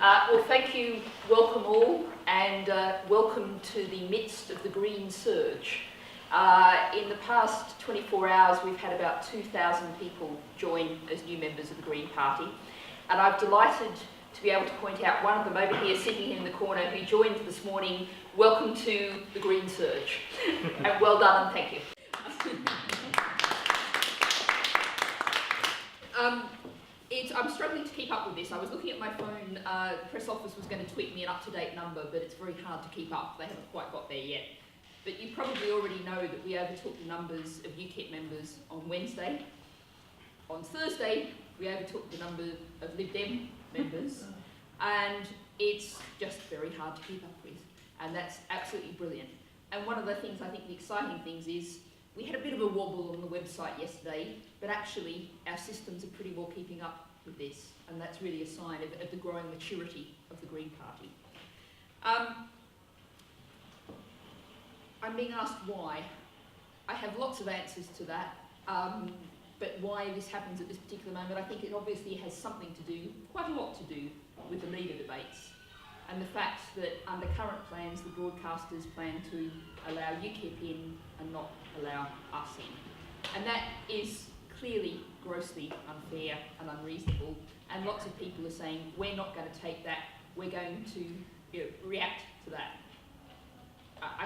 Well, thank you, welcome all, and welcome to the midst of the Green Surge. In the past 24 hours, we've had about 2,000 people join as new members of the Green Party, and I'm delighted to be able to point out one of them over here sitting in the corner who joined this morning. Welcome to the Green Surge, and well done and thank you. I'm struggling to keep up with this. I was looking at my phone. The press office was going to tweet me an up-to-date number, but it's very hard to keep up. They haven't quite got there yet. But you probably already know that we overtook the numbers of UKIP members on Wednesday. On Thursday, we overtook the number of Lib Dem members. And it's just very hard to keep up with. And that's absolutely brilliant. And one of the things, I think the exciting things is, we had a bit of a wobble on the website yesterday, but actually our systems are pretty well keeping up with this, and that's really a sign of the growing maturity of the Green Party. I'm being asked why. I have lots of answers to that, but why this happens at this particular moment, I think it obviously has something to do, quite a lot to do, with the leader debates, and the fact that under current plans, the broadcasters plan to allow UKIP in and not allow us in. And that is clearly grossly unfair and unreasonable, and lots of people are saying, we're not going to take that, we're going to react to that.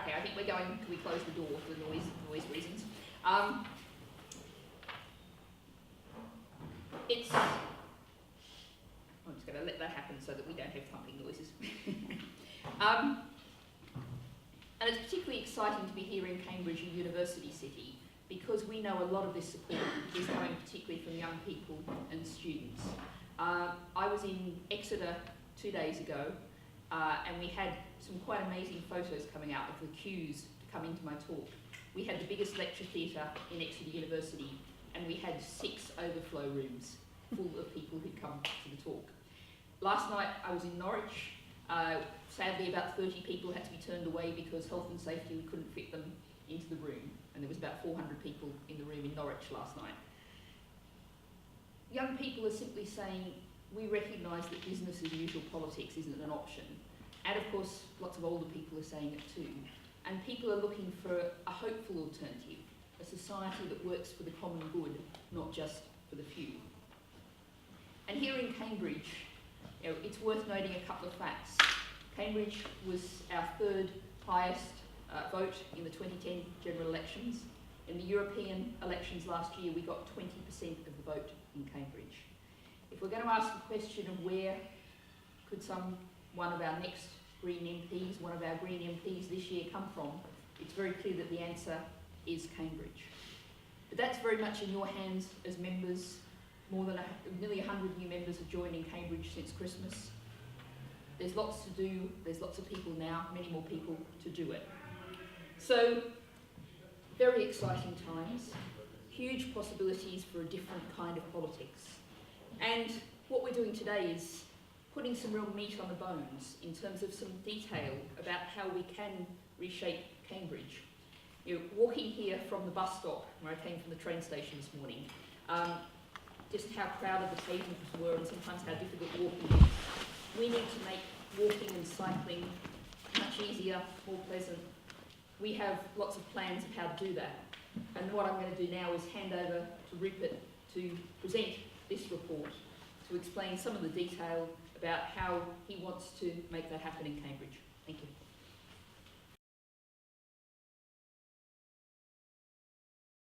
Okay, I think we're going, can we close the door for the noise reasons? I'm just going to let that happen so that we don't have thumping noises. And it's particularly exciting to be here in Cambridge, a university city, because we know a lot of this support is coming particularly from young people and students. I was in Exeter 2 days ago, and we had some quite amazing photos coming out of the queues to come into my talk. We had the biggest lecture theatre in Exeter University, and we had 6 overflow rooms full of people who'd come to the talk. Last night I was in Norwich. Sadly, about 30 people had to be turned away because health and safety, we couldn't fit them into the room, and there was about 400 people in the room in Norwich last night. Young people are simply saying, we recognise that business as usual politics isn't an option, and of course lots of older people are saying it too, and people are looking for a hopeful alternative, a society that works for the common good, not just for the few. And here in Cambridge, it's worth noting a couple of facts. Cambridge was our 3rd highest vote in the 2010 general elections. In the European elections last year, we got 20% of the vote in Cambridge. If we're going to ask the question of where could one of our next Green MPs, one of our Green MPs this year come from, it's very clear that the answer is Cambridge. But that's very much in your hands as members. More than nearly 100 new members have joined in Cambridge since Christmas. There's lots to do, there's lots of people now, many more people to do it. So, very exciting times, huge possibilities for a different kind of politics. And what we're doing today is putting some real meat on the bones in terms of some detail about how we can reshape Cambridge. Walking here from the bus stop, where I came from the train station this morning, just how crowded the pavements were and sometimes how difficult walking is. We need to make walking and cycling much easier, more pleasant. We have lots of plans of how to do that. And what I'm going to do now is hand over to Rupert to present this report, to explain some of the detail about how he wants to make that happen in Cambridge. Thank you.